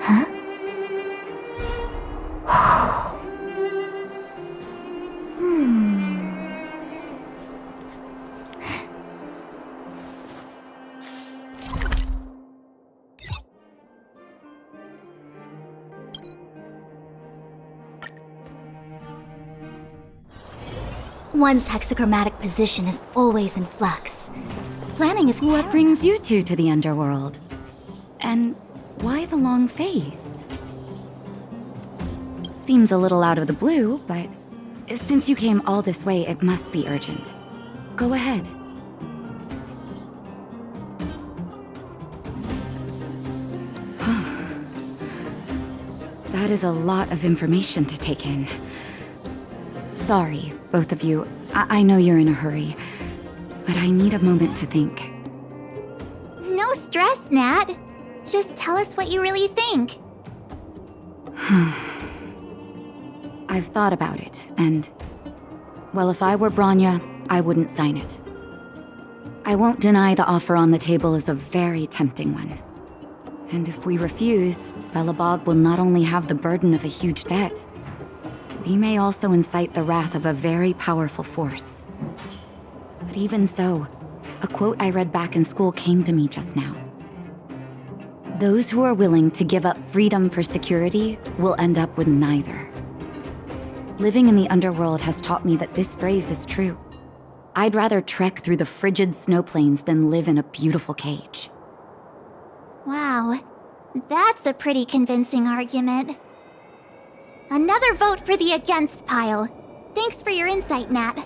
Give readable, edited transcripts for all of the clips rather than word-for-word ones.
Huh? One's hexachromatic position is always in flux. Planning is What brings you two to the underworld? And why the long face? Seems a little out of the blue, but since you came all this way, it must be urgent. Go ahead. That is a lot of information to take in. Sorry, both of you. I know you're in a hurry, but I need a moment to think. no stress, Nat. Just tell us what you really think. I've thought about it, and... well, if I were Bronya, I wouldn't sign it. I won't deny the offer on the table is a very tempting one. And if we refuse, Belobog will not only have the burden of a huge debt, we may also incite the wrath of a very powerful force. But even so, a quote I read back in school came to me just now. Those who are willing to give up freedom for security will end up with neither. Living in the underworld has taught me that this phrase is true. I'd rather trek through the frigid snow plains than live in a beautiful cage. Wow, that's a pretty convincing argument. Another vote for the against pile. Thanks for your insight, Nat.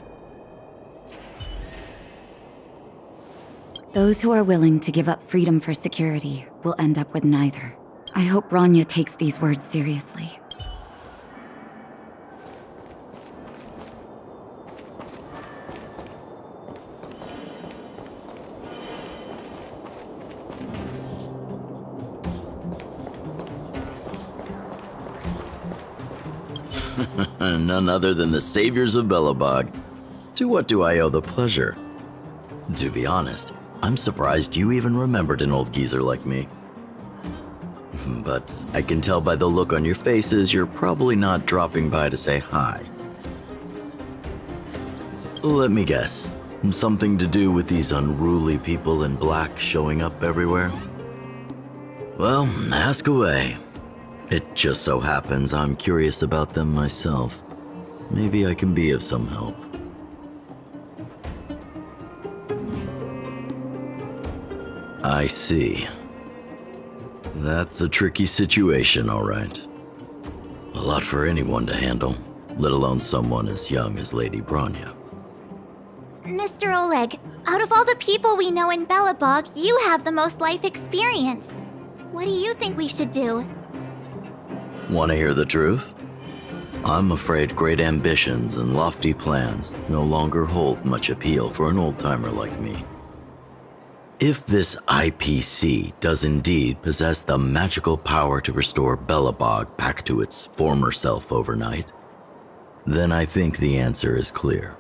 Those who are willing to give up freedom for security will end up with neither. I hope Bronya takes these words seriously. None other than the saviors of Belobog. To what do I owe the pleasure? To be honest, I'm surprised you even remembered an old geezer like me. But I can tell by the look on your faces you're probably not dropping by to say hi. Let me guess, something to do with these unruly people in black showing up everywhere? Well, ask away. It just so happens I'm curious about them myself. Maybe I can be of some help. I see. That's a tricky situation, all right. A lot for anyone to handle, let alone someone as young as Lady Bronya. Mr. Oleg, out of all the people we know in Belobog, you have the most life experience. What do you think we should do? Want to hear the truth? I'm afraid great ambitions and lofty plans no longer hold much appeal for an old-timer like me. If this IPC does indeed possess the magical power to restore Belobog back to its former self overnight, then I think the answer is clear.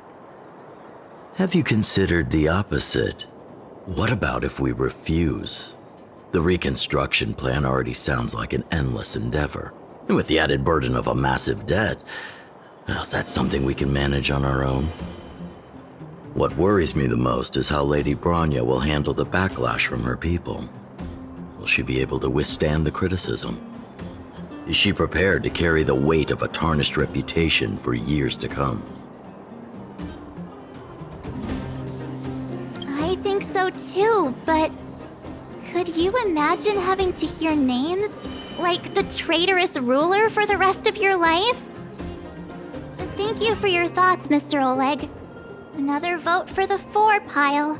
Have you considered the opposite? What about if we refuse? The reconstruction plan already sounds like an endless endeavor. And with the added burden of a massive debt, well, is that something we can manage on our own? What worries me the most is how Lady Bronya will handle the backlash from her people. Will she be able to withstand the criticism? Is she prepared to carry the weight of a tarnished reputation for years to come? I think so too, but could you imagine having to hear names like the traitorous ruler for the rest of your life? Thank you for your thoughts, Mr. Oleg. Another vote for the 4 pile.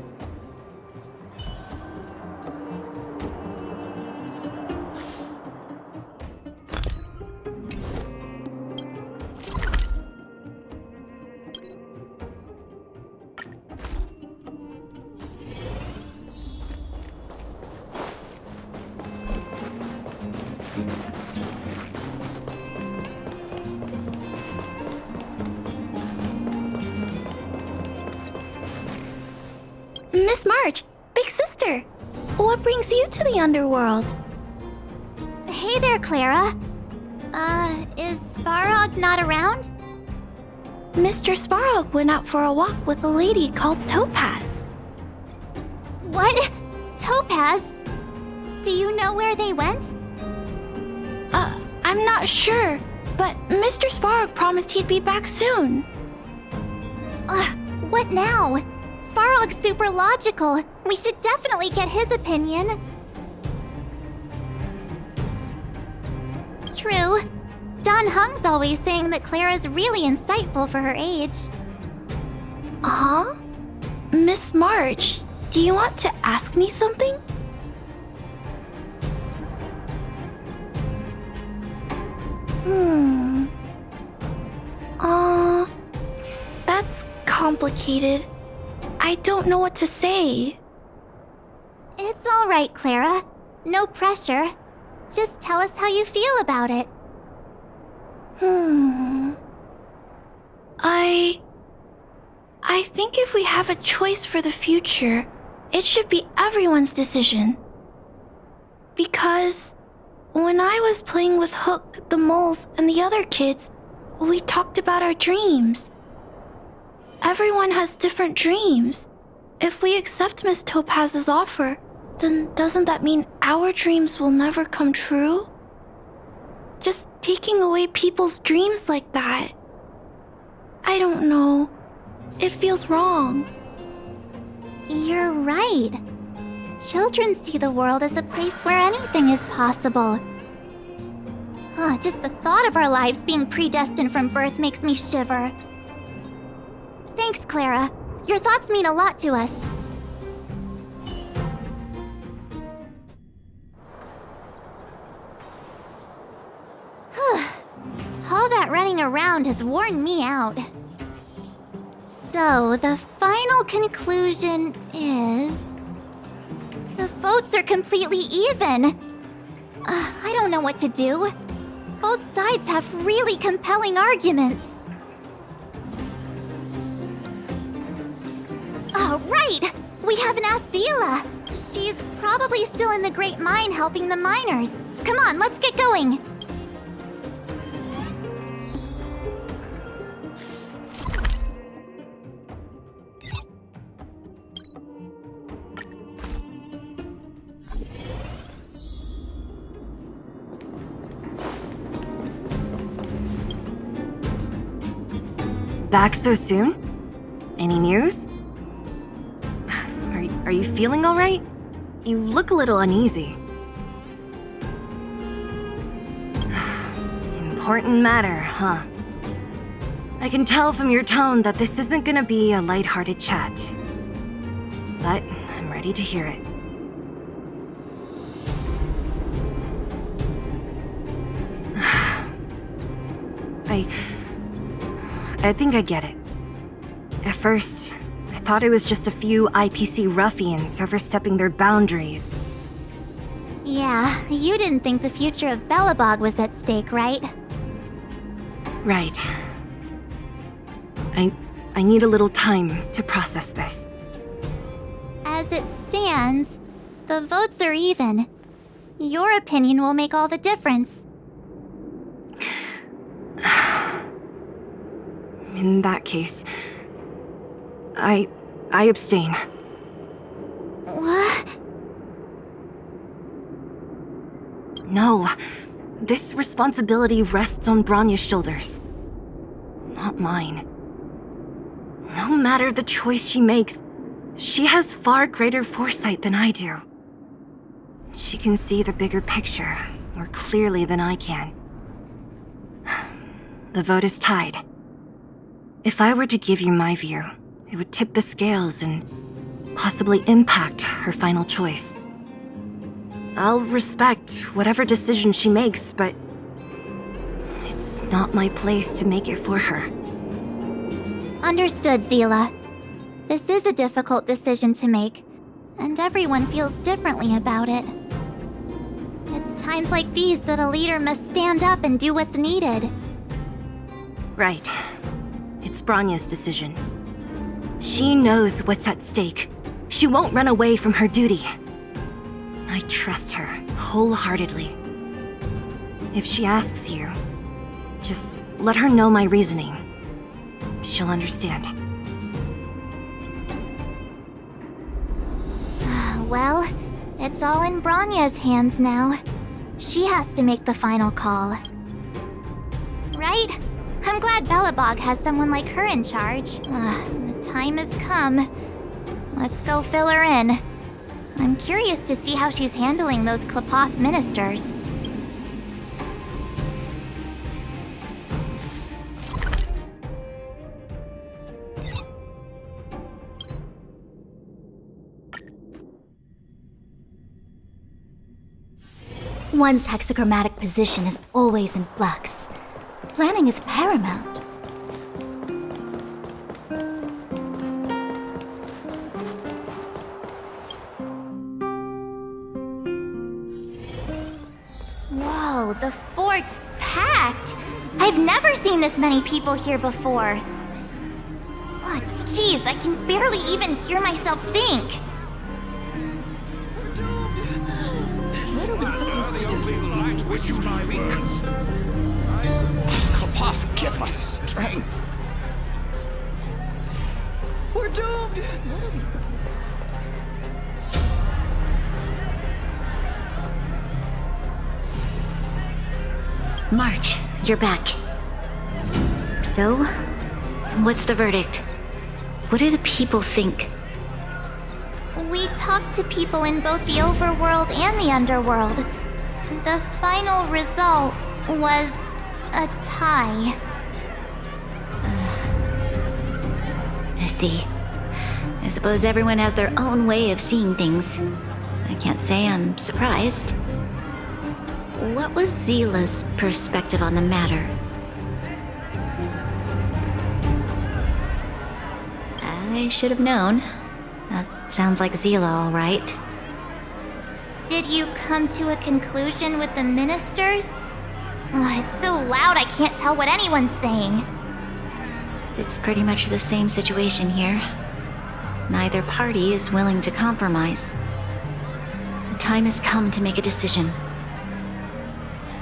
Miss March, big sister, what brings you to the underworld? Hey, Hey there, Clara. Is Svarog not around? Mr. Svarog went out for a walk with a lady called Topaz. What? Topaz? Do you know where they went? I'm not sure, but Mr. Svarog promised he'd be back soon. What now? Svarog's super logical. We should definitely get his opinion. True. Don Hung's always saying that Clara's really insightful for her age. Huh? Miss March, do you want to ask me something? That's complicated. I don't know what to say. It's all right, Clara. No pressure. Just tell us how you feel about it. I think if we have a choice for the future, it should be everyone's decision. Because when I was playing with Hook, the moles, and the other kids, we talked about our dreams. Everyone has different dreams. If we accept Miss Topaz's offer, then doesn't that mean our dreams will never come true? Just taking away people's dreams like that. I don't know. It feels wrong. You're right. Children see the world as a place where anything is possible. Just the thought of our lives being predestined from birth makes me shiver. Thanks, Clara. Your thoughts mean a lot to us. All that running around has worn me out. So, the final conclusion is... the votes are completely even. I don't know what to do. Both sides have really compelling arguments. Right! We haven't asked Zila. She's probably still in the Great Mine helping the miners. Come on, let's get going. Back so soon? Any news? Are you feeling all right? You look a little uneasy. Important matter, huh? I can tell from your tone that this isn't gonna be a lighthearted chat. But I'm ready to hear it. I think I get it. At first, I thought it was just a few IPC ruffians overstepping their boundaries. Yeah, you didn't think the future of Belobog was at stake, right? Right. I need a little time to process this. As it stands, the votes are even. Your opinion will make all the difference. In that case, I abstain. What? No, this responsibility rests on Bronya's shoulders, not mine. No matter the choice she makes, she has far greater foresight than I do. She can see the bigger picture more clearly than I can. The vote is tied. If I were to give you my view, it would tip the scales and possibly impact her final choice. I'll respect whatever decision she makes, but it's not my place to make it for her. Understood, Zila. This is a difficult decision to make, and everyone feels differently about it. It's times like these that a leader must stand up and do what's needed. Right. It's Bronya's decision. She knows what's at stake. She won't run away from her duty. I trust her wholeheartedly. If she asks you, just let her know my reasoning. She'll understand. Well, it's all in Bronya's hands now. She has to make the final call. Right? I'm glad Belobog has someone like her in charge. The time has come. Let's go fill her in. I'm curious to see how she's handling those Klapoth ministers. One's hexagrammatic position is always in flux. Planning is paramount. Whoa, the fort's packed! I've never seen this many people here before. Oh, jeez, I can barely even hear myself think. Klapoth, give us strength. We're doomed. March, you're back. So, what's the verdict? What do the people think? We talked to people in both the Overworld and the Underworld. The final result was a tie. I see. I suppose everyone has their own way of seeing things. I can't say I'm surprised. What was Zila's perspective on the matter? I should have known. That sounds like Zila, all right. Did you come to a conclusion with the ministers? Oh, it's so loud I can't tell what anyone's saying. It's pretty much the same situation here. Neither party is willing to compromise. The time has come to make a decision.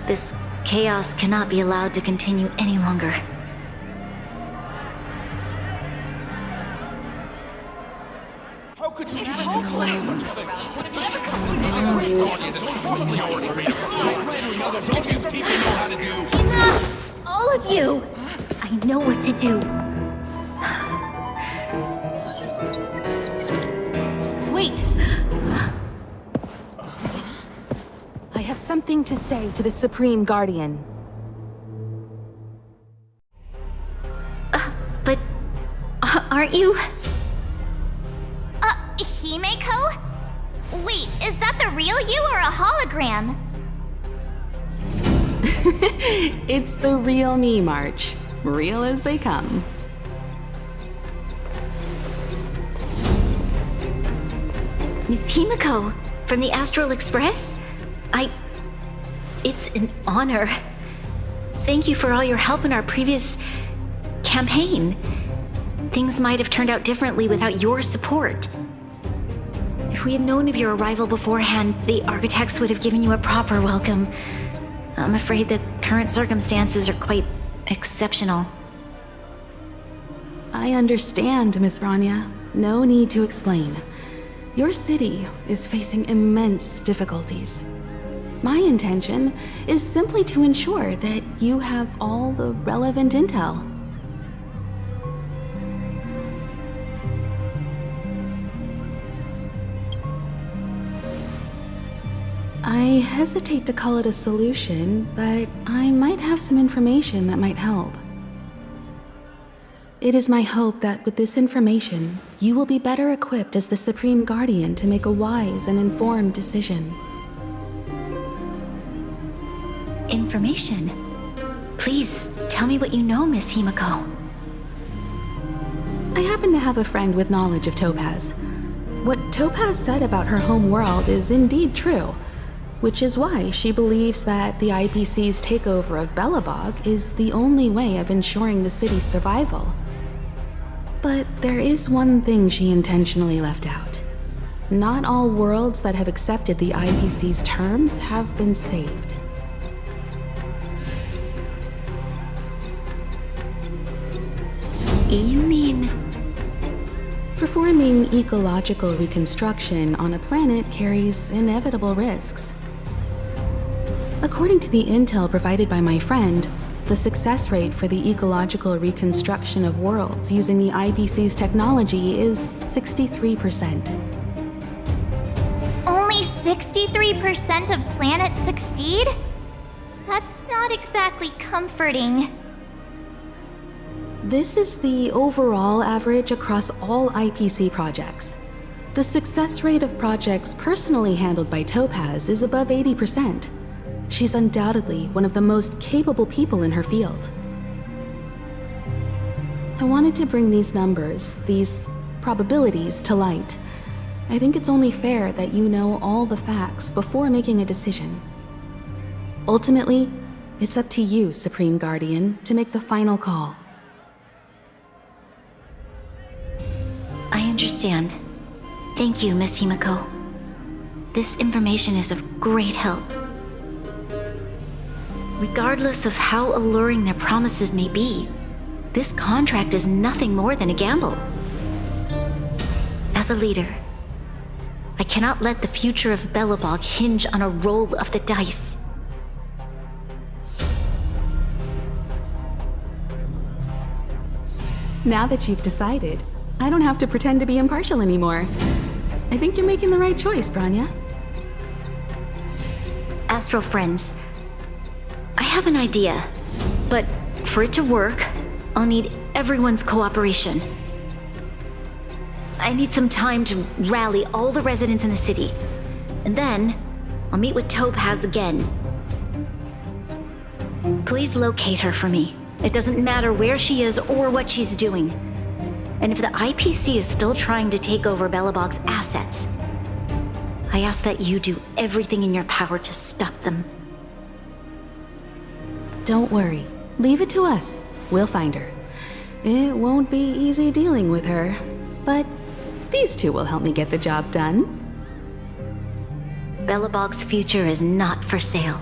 This chaos cannot be allowed to continue any longer. How could you Enough! All of you! I know what to do. Wait! I have something to say to the Supreme Guardian. But aren't you? Himeko? Wait, is that the real you or a hologram? It's the real me, March. Real as they come. Miss Himeko, from the Astral Express? It's an honor. Thank you for all your help in our previous campaign. Things might have turned out differently without your support. If we had known of your arrival beforehand, the architects would have given you a proper welcome. I'm afraid the current circumstances are quite exceptional. I understand, Miss Bronya. No need to explain. Your city is facing immense difficulties. My intention is simply to ensure that you have all the relevant intel. I hesitate to call it a solution, but I might have some information that might help. It is my hope that with this information, you will be better equipped as the Supreme Guardian to make a wise and informed decision. Information? Please, tell me what you know, Miss Himeko. I happen to have a friend with knowledge of Topaz. What Topaz said about her home world is indeed true, which is why she believes that the IPC's takeover of Belobog is the only way of ensuring the city's survival. But there is one thing she intentionally left out. Not all worlds that have accepted the IPC's terms have been saved. You mean... Performing ecological reconstruction on a planet carries inevitable risks. According to the intel provided by my friend, the success rate for the ecological reconstruction of worlds using the IPC's technology is 63%. Only 63% of planets succeed? That's not exactly comforting. This is the overall average across all IPC projects. The success rate of projects personally handled by Topaz is above 80%. She's undoubtedly one of the most capable people in her field. I wanted to bring these numbers, these probabilities, to light. I think it's only fair that you know all the facts before making a decision. Ultimately, it's up to you, Supreme Guardian, to make the final call. I understand. Thank you, Miss Himiko. This information is of great help. Regardless of how alluring their promises may be, this contract is nothing more than a gamble. As a leader, I cannot let the future of Belobog hinge on a roll of the dice. Now that you've decided, I don't have to pretend to be impartial anymore. I think you're making the right choice, Bronya. Astral friends, I have an idea, but for it to work, I'll need everyone's cooperation. I need some time to rally all the residents in the city, and then I'll meet with Topaz again. Please locate her for me. It doesn't matter where she is or what she's doing. And if the IPC is still trying to take over Belobog's assets, I ask that you do everything in your power to stop them. Don't worry. Leave it to us. We'll find her. It won't be easy dealing with her, but these two will help me get the job done. Belobog's future is not for sale.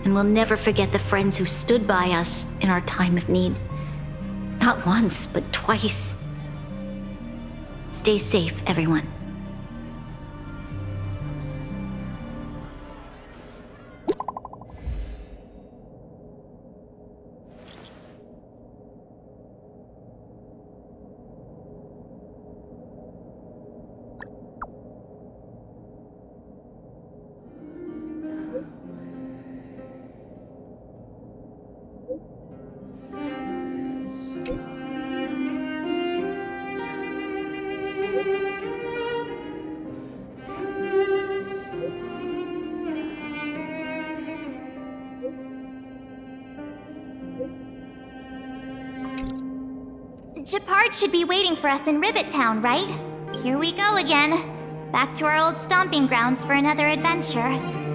And we'll never forget the friends who stood by us in our time of need. Not once, but twice. Stay safe, everyone. Gepard should be waiting for us in Rivet Town, right? Here we go again. Back to our old stomping grounds for another adventure.